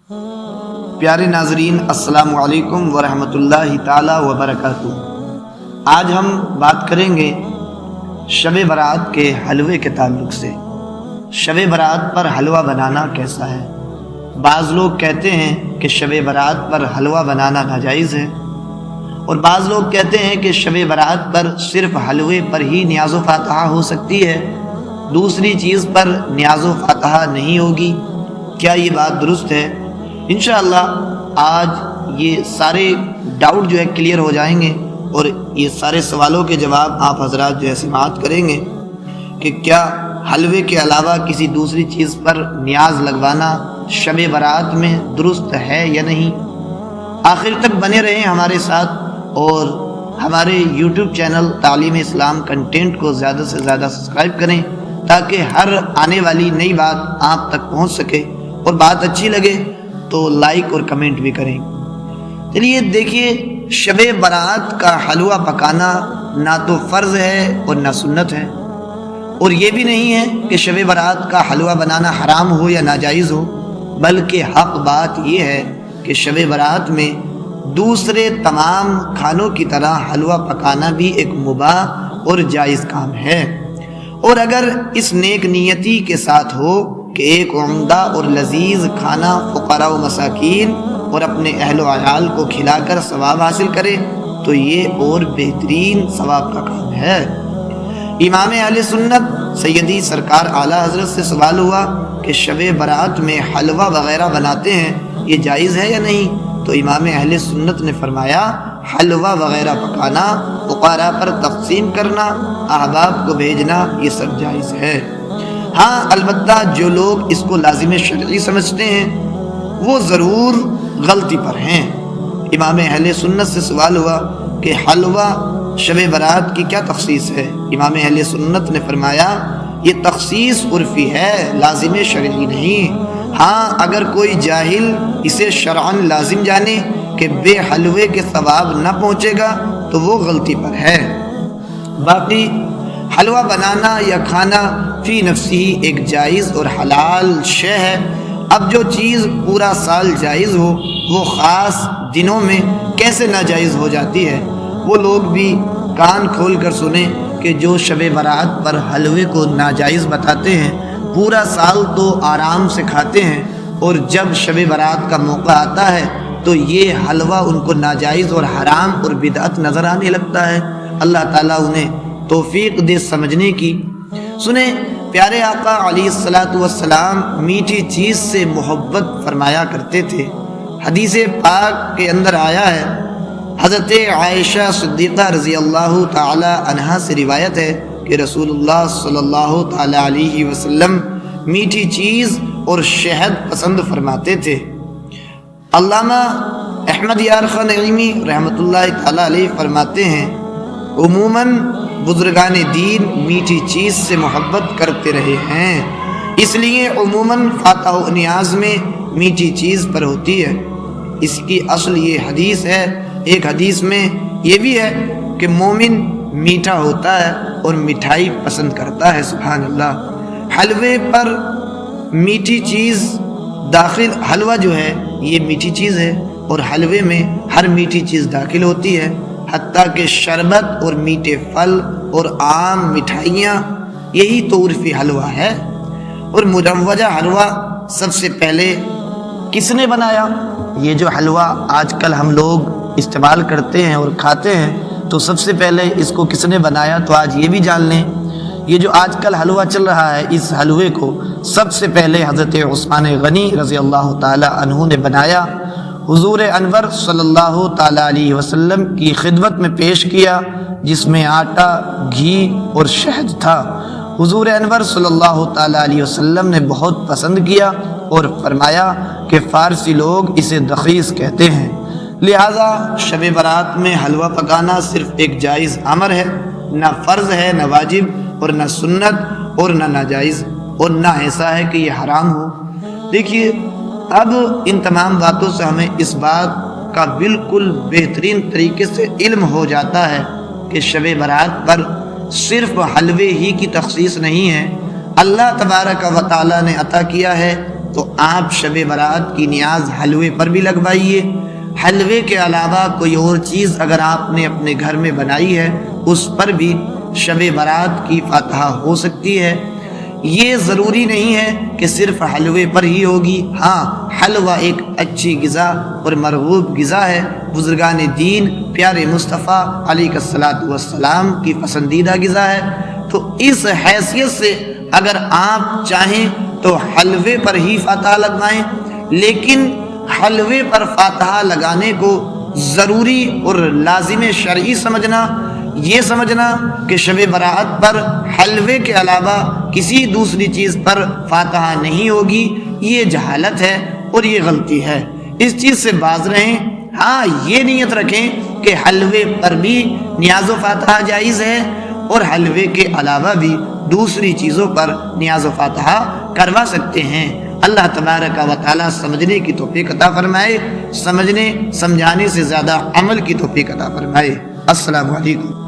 پیارے ناظرین، السلام علیکم ورحمۃ اللہ تعالی وبرکاتہ۔ آج ہم بات کریں گے شب برات کے حلوے کے تعلق سے۔ شب برات پر حلوہ بنانا کیسا ہے؟ بعض لوگ کہتے ہیں کہ شب برات پر حلوہ بنانا ناجائز ہے، اور بعض لوگ کہتے ہیں کہ شب برات پر صرف حلوے پر ہی نیاز و فاتحہ ہو سکتی ہے، دوسری چیز پر نیاز و فاتحہ نہیں ہوگی۔ کیا یہ بات درست ہے؟ انشاءاللہ آج یہ سارے ڈاؤٹ جو ہے کلیئر ہو جائیں گے، اور یہ سارے سوالوں کے جواب آپ حضرات جو ہے سماعت کریں گے کہ کیا حلوے کے علاوہ کسی دوسری چیز پر نیاز لگوانا شب برات میں درست ہے یا نہیں۔ آخر تک بنے رہیں ہمارے ساتھ، اور ہمارے یوٹیوب چینل تعلیم اسلام کنٹینٹ کو زیادہ سے زیادہ سبسکرائب کریں تاکہ ہر آنے والی نئی بات آپ تک پہنچ سکے، اور بات اچھی لگے تو لائک اور کمنٹ بھی کریں۔ چلیے دیکھیے، شب برات کا حلوہ پکانا نہ تو فرض ہے اور نہ سنت ہے، اور یہ بھی نہیں ہے کہ شب برات کا حلوہ بنانا حرام ہو یا ناجائز ہو، بلکہ حق بات یہ ہے کہ شب برات میں دوسرے تمام کھانوں کی طرح حلوہ پکانا بھی ایک مباح اور جائز کام ہے، اور اگر اس نیک نیتی کے ساتھ ہو کہ ایک عمدہ اور لذیذ کھانا فقراء و مساکین اور اپنے اہل و عیال کو کھلا کر ثواب حاصل کرے تو یہ اور بہترین ثواب کا کام ہے۔ امام اہل سنت سیدی سرکار اعلیٰ حضرت سے سوال ہوا کہ شب برات میں حلوہ وغیرہ بناتے ہیں، یہ جائز ہے یا نہیں؟ تو امام اہل سنت نے فرمایا، حلوہ وغیرہ پکانا، فقراء پر تقسیم کرنا، احباب کو بھیجنا، یہ سب جائز ہے۔ ہاں البتہ جو لوگ اس کو لازم شرعی سمجھتے ہیں وہ ضرور غلطی پر ہیں۔ امام اہل سنت سے سوال ہوا کہ حلوہ شب برات کی کیا تخصیص ہے؟ امام اہل سنت نے فرمایا، یہ تخصیص عرفی ہے، لازم شرعی نہیں۔ ہاں اگر کوئی جاہل اسے شرعاً لازم جانے کہ بے حلوے کے ثواب نہ پہنچے گا تو وہ غلطی پر ہے۔ باقی حلوہ بنانا یا کھانا فی نفسی ایک جائز اور حلال شے ہے۔ اب جو چیز پورا سال جائز ہو وہ خاص دنوں میں کیسے ناجائز ہو جاتی ہے؟ وہ لوگ بھی کان کھول کر سنیں کہ جو شب برات پر حلوے کو ناجائز بتاتے ہیں، پورا سال تو آرام سے کھاتے ہیں، اور جب شب برات کا موقع آتا ہے تو یہ حلوہ ان کو ناجائز اور حرام اور بدعت نظر آنے لگتا ہے۔ اللہ تعالیٰ انہیں توفیق دے سمجھنے کی۔ سنیں، پیارے آقا علیہ الصلاۃ والسلام میٹھی چیز سے محبت فرمایا کرتے تھے۔ حدیث پاک کے اندر آیا ہے، حضرت عائشہ صدیقہ رضی اللہ تعالی عنہا سے روایت ہے کہ رسول اللہ صلی اللہ تعالی علیہ وسلم میٹھی چیز اور شہد پسند فرماتے تھے۔ علامہ احمد یار خان نعیمی رحمۃ اللہ تعالی علیہ فرماتے ہیں، عموماً بزرگان دین میٹھی چیز سے محبت کرتے رہے ہیں، اس لیے عموماً فاتح و نیاز میں میٹھی چیز پر ہوتی ہے۔ اس کی اصل یہ حدیث ہے۔ ایک حدیث میں یہ بھی ہے کہ مومن میٹھا ہوتا ہے اور مٹھائی پسند کرتا ہے۔ سبحان اللہ۔ حلوے پر میٹھی چیز داخل، حلوہ جو ہے یہ میٹھی چیز ہے، اور حلوے میں ہر میٹھی چیز داخل ہوتی ہے، حتیٰ کہ شربت اور میٹھے پھل اور عام مٹھائیاں، یہی تو عرفی حلوہ ہے۔ اور مروجہ حلوہ سب سے پہلے کس نے بنایا؟ یہ جو حلوہ آج کل ہم لوگ استعمال کرتے ہیں اور کھاتے ہیں، تو سب سے پہلے اس کو کس نے بنایا؟ تو آج یہ بھی جان لیں، یہ جو آج کل حلوہ چل رہا ہے، اس حلوے کو سب سے پہلے حضرت عثمان غنی رضی اللہ تعالی عنہ نے بنایا، حضور انور صلی اللہ تعالی علیہ وسلم کی خدمت میں پیش کیا، جس میں آٹا، گھی اور شہد تھا۔ حضور انور صلی اللہ تعالی علیہ وسلم نے بہت پسند کیا اور فرمایا کہ فارسی لوگ اسے دخیس کہتے ہیں، لہذا شب برات میں حلوہ پکانا صرف ایک جائز امر ہے، نہ فرض ہے، نہ واجب، اور نہ سنت، اور نہ ناجائز، اور نہ ایسا ہے کہ یہ حرام ہو۔ دیکھیے، اب ان تمام باتوں سے ہمیں اس بات کا بالکل بہترین طریقے سے علم ہو جاتا ہے کہ شب برات پر صرف حلوے ہی کی تخصیص نہیں ہے، اللہ تبارک و تعالیٰ نے عطا کیا ہے تو آپ شب برات کی نیاز حلوے پر بھی لگوائیے۔ حلوے کے علاوہ کوئی اور چیز اگر آپ نے اپنے گھر میں بنائی ہے اس پر بھی شب برات کی فاتحہ ہو سکتی ہے۔ یہ ضروری نہیں ہے کہ صرف حلوے پر ہی ہوگی، ہاں حلوہ ایک اچھی غذا اور مرغوب غذا ہے، بزرگان دین پیارے مصطفیٰ علیہ الصلوۃ والسلام کی پسندیدہ غذا ہے۔ تو اس حیثیت سے اگر آپ چاہیں تو حلوے پر ہی فاتحہ لگوائیں، لیکن حلوے پر فاتحہ لگانے کو ضروری اور لازم شرعی سمجھنا، یہ سمجھنا کہ شب برات پر حلوے کے علاوہ کسی دوسری چیز پر فاتحہ نہیں ہوگی، یہ جہالت ہے اور یہ غلطی ہے۔ اس چیز سے باز رہیں۔ ہاں یہ نیت رکھیں کہ حلوے پر بھی نیاز و فاتحہ جائز ہے اور حلوے کے علاوہ بھی دوسری چیزوں پر نیاز و فاتحہ کروا سکتے ہیں۔ اللہ تبارک و تعالیٰ سمجھنے کی توفیق عطا فرمائے، سمجھنے سمجھانے سے زیادہ عمل کی توفیق عطا فرمائے۔ السلام علیکم۔